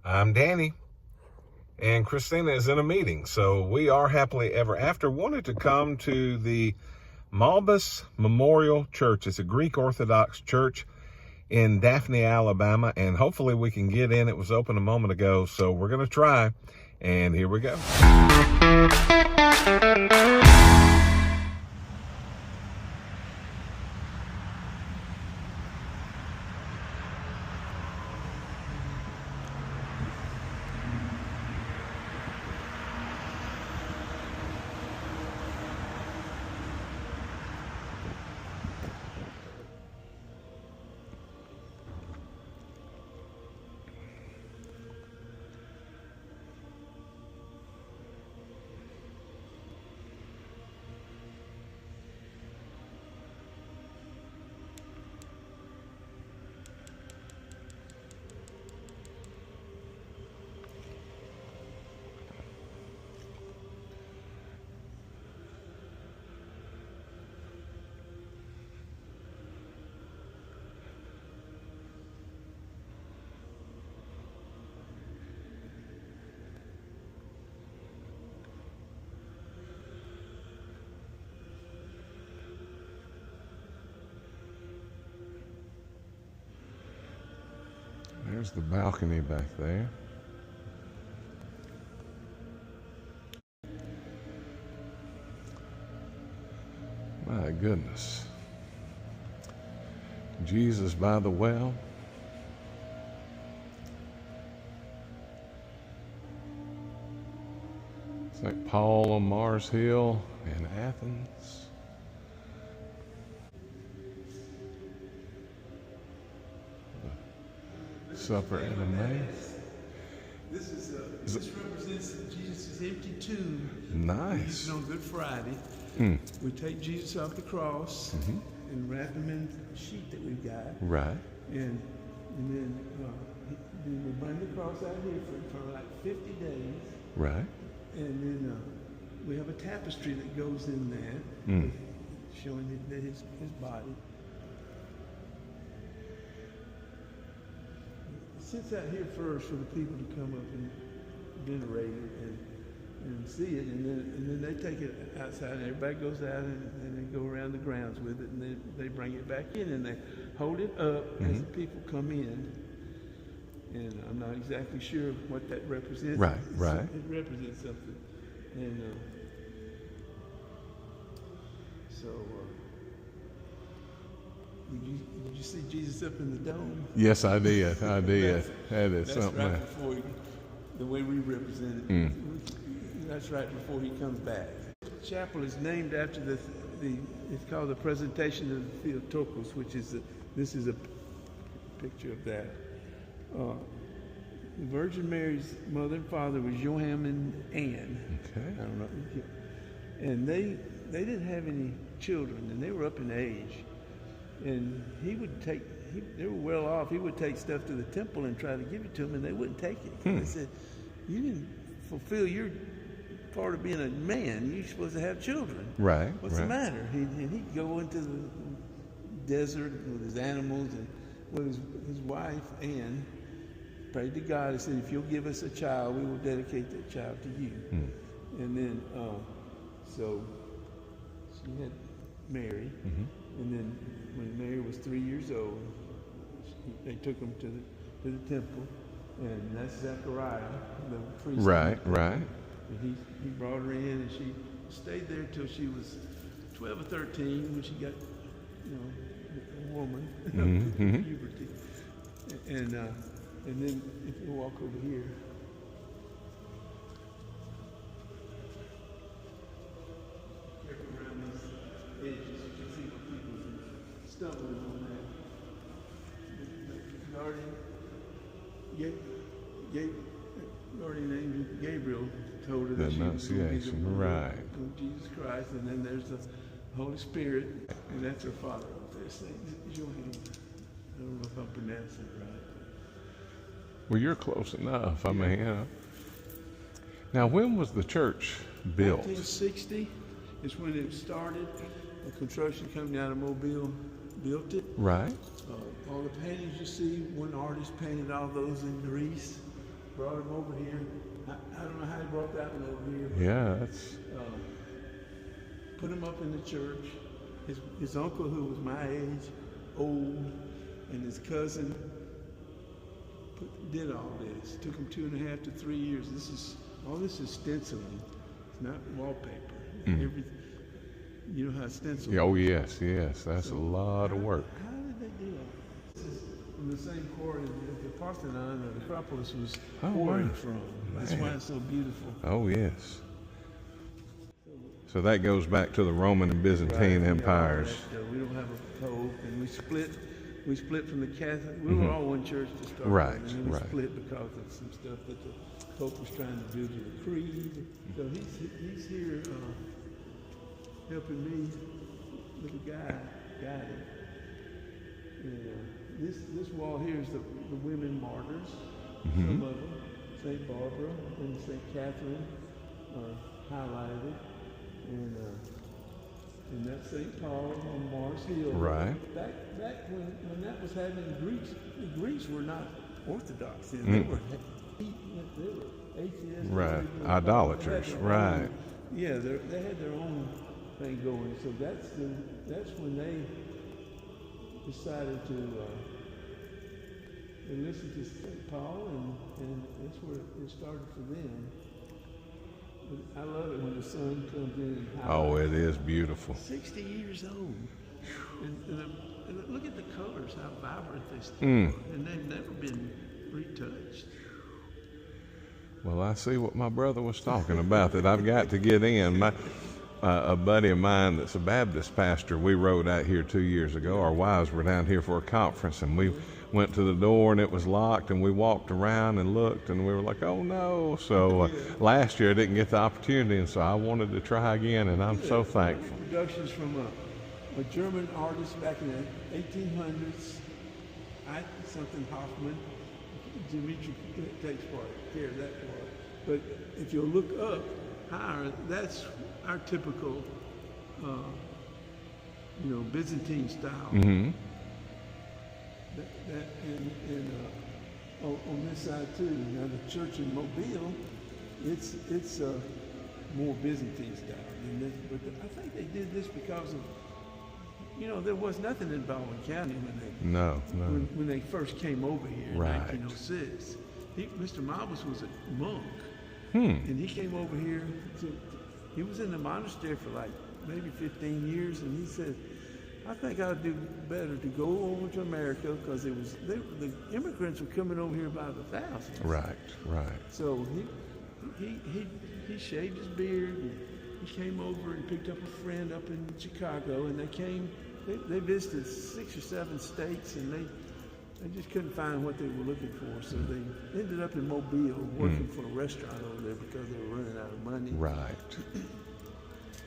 I'm Danny, and Christina is in a meeting, so we are happily ever after. Wanted to come to the Malbis Memorial Church. It's a Greek Orthodox church in Daphne, Alabama, and hopefully we can get in. It was open a moment ago, so we're going to try, and here we go. There's the balcony back there. My goodness. Jesus by the well. St. Paul on Mars Hill in Athens. Supper in Emmaus. This represents Jesus' empty tomb. Nice. On Good Friday, we take Jesus off the cross and wrap him in the sheet that we've got. Right. And then we bring the cross out here for like 50 days. Right. And then we have a tapestry that goes in there, showing that his body. Sits out here first for the people to come up and venerate it and see it, and then they take it outside, and everybody goes out and they go around the grounds with it, and then they bring it back in and they hold it up as the people come in. And I'm not exactly sure what that represents. Right. It represents something. And Did you see Jesus up in the dome? Yes, I did. That is that's something. Right before the way we represent it. That's right before he comes back. The chapel is named after it's called the Presentation of the Theotokos, which is this is a picture of that. The Virgin Mary's mother and father was Johann and Anne. Okay. I don't know. And they didn't have any children, and they were up in age. And they were well off. He would take stuff to the temple and try to give it to them, and they wouldn't take it. They said, "You didn't fulfill your part of being a man. You're supposed to have children. Right. What's the matter?" He'd go into the desert with his animals and with his wife, Anne, prayed to God and said, "If you'll give us a child, we will dedicate that child to you." And then, so she had Mary. And then when Mary was 3 years old, they took him to the temple, and that's Zechariah, the priest. Right. And he brought her in, and she stayed there till she was 12 or 13 when she got, a woman, puberty. And then if you walk over here. Around these edges, you can see what people stumbling on that. Guardian angel Gabriel told her that she was going to be the mother of Jesus Christ, and then there's the Holy Spirit, and that's her father up there saying, Johann. I don't know if I'm pronouncing it right. Well, you're close enough. I mean, Now, when was the church built? 1960 is when it started. A construction company out of Mobile built it. Right. All the paintings you see, one artist painted all those in Greece. him over here. I don't know how he brought that one over here. Yeah, that's... Put him up in the church. His uncle, who was my age, old, and his cousin did all this. Took him 2.5 to 3 years. All this is stenciling. It's not wallpaper. Everything. You know how stenciling. Oh yes, that's a lot of work. How did they do that? This is from the same quarry that the Parthenon or the Acropolis was quarried from. That's why it's so beautiful. Oh yes. So that goes back to the Roman and Byzantine empires. We don't have a pope, and we split from the Catholic. We were all one church to start Right, with, and then we right. split because of some stuff that the Pope was trying to do to the creed. So he's here helping me with the guiding. And this wall here is the women martyrs. Some of them, St. Barbara and St. Catherine are highlighted. And that's St. Paul on Mars Hill. Right. Back when that was happening, the Greeks were not Orthodox. They were atheists. Right. Idolaters. Right. Yeah, they had their own thing going. So that's when they decided to listen to St. Paul, and that's where it started for them. I love it when the sun comes in. Oh, it is beautiful. 60 years old. And look at the colors, how vibrant they still are. And they've never been retouched. Well, I see what my brother was talking about, that I've got to get in. A buddy of mine that's a Baptist pastor, we rode out here 2 years ago. Our wives were down here for a conference, and we went to the door and it was locked, and we walked around and looked, and we were like, oh no. So last year I didn't get the opportunity, and so I wanted to try again, and I'm so thankful. Productions from a German artist back in the 1800s, something Hoffman. Dimitri takes care of that part. But if you look up higher, that's our typical, Byzantine style. On this side too. Now the church in Mobile, it's more Byzantine style than this. But I think they did this because of, there was nothing in Baldwin County when they first came over here in 1906. Mr. Malbis was a monk, and he came over here. He was in the monastery for like maybe 15 years, and he said, I think I'd do better to go over to America, because the immigrants were coming over here by the thousands. Right. So he shaved his beard, and he came over and picked up a friend up in Chicago, and they visited 6 or 7 states, and they just couldn't find what they were looking for. So they ended up in Mobile working for a restaurant over there because they were running out of money. Right.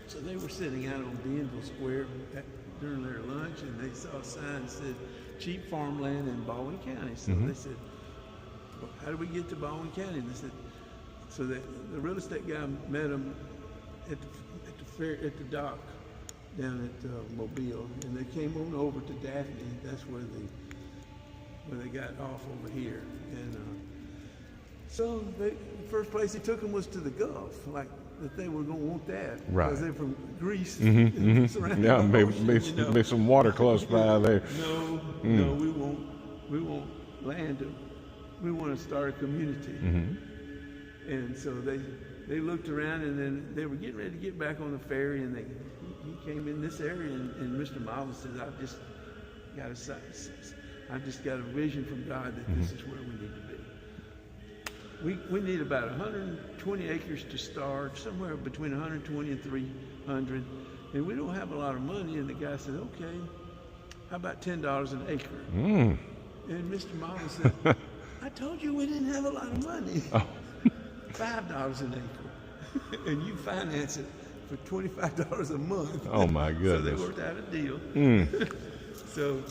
So they were sitting out on Bienville Square during their lunch, and they saw a sign that said cheap farmland in Baldwin County. So they said, well, how do we get to Baldwin County? And they said, so the real estate guy met them at the dock down at Mobile, and they came on over to Daphne. That's where they got off over here. And so the first place he took them was to the Gulf, like that they were going to want that. Right. Because they're from Greece. Yeah, maybe some water close by there. No, we won't land. We want to start a community. And so they looked around, and then they were getting ready to get back on the ferry, and he came in this area, and Mr. Malbis said, I've just got a vision from God that this is where we need to be. We need about 120 acres to start, somewhere between 120 and 300, and we don't have a lot of money. And the guy said, okay, how about $10 an acre? And Mr. Malbis said, I told you we didn't have a lot of money. $5 an acre. And you finance it for $25 a month. Oh my goodness. So they worked out a deal. So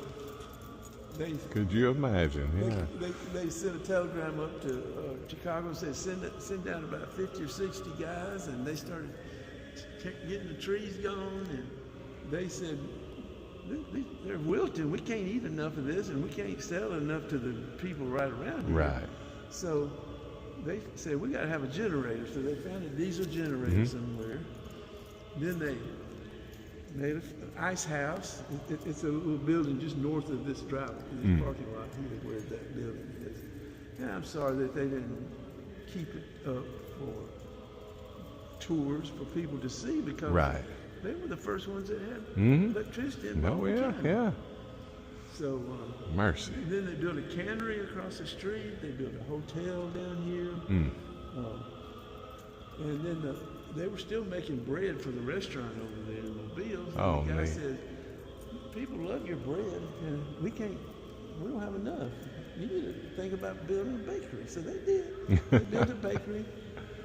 could you imagine? Yeah. They sent a telegram up to Chicago and said, send down about 50 or 60 guys, and they started getting the trees gone, and they said, they're wilting. We can't eat enough of this, and we can't sell enough to the people right around here. Right. So they said, we got to have a generator. So they found a diesel generator somewhere. Then they made an ice house. It's a little building just north of this driveway, this parking lot here where that building is. And I'm sorry that they didn't keep it up for tours for people to see, because they were the first ones that had electricity in yeah. So Mercy. Then they built a cannery across the street. They built a hotel down here. And then they were still making bread for the restaurant over there in Mobile. So the guy said, people love your bread, and we don't have enough. You need to think about building a bakery. So they did. They built a bakery.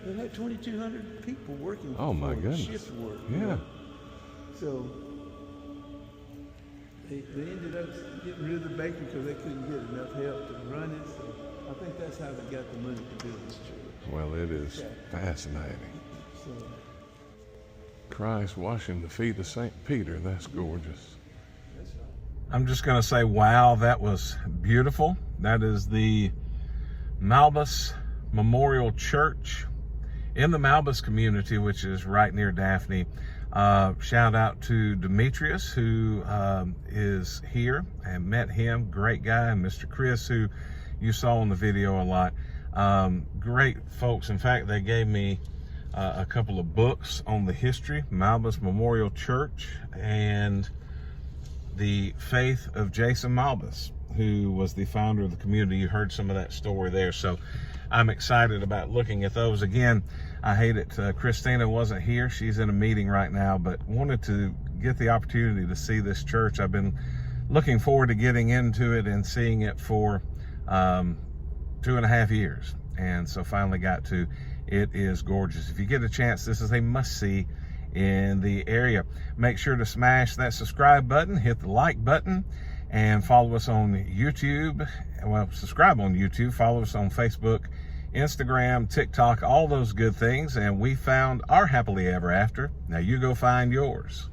They had 2,200 people working for shift work. Yeah. So they ended up getting rid of the bakery because they couldn't get enough help to run it. So I think that's how they got the money to build this church. Well, it is fascinating. So, Christ washing the feet of St. Peter. That's gorgeous. that's right. I'm just going to say, wow, that was beautiful. That is the Malbis Memorial Church in the Malbis community, which is right near Daphne. Shout out to Demetrius, who is here. I met him, great guy, and Mr. Chris, who you saw in the video a lot. Great folks. In fact, they gave me a couple of books on the history, Malbis Memorial Church, and the faith of Jason Malbis, who was the founder of the community. You heard some of that story there. So I'm excited about looking at those. Again, I hate it. Christina wasn't here. She's in a meeting right now, but wanted to get the opportunity to see this church. I've been looking forward to getting into it and seeing it for 2.5 years. And so finally got to. It is gorgeous. If you get a chance, this is a must-see in the area. Make sure to smash that subscribe button, hit the like button, and follow us on YouTube. Well, subscribe on YouTube, follow us on Facebook, Instagram, TikTok, all those good things. And we found our happily ever after. Now you go find yours.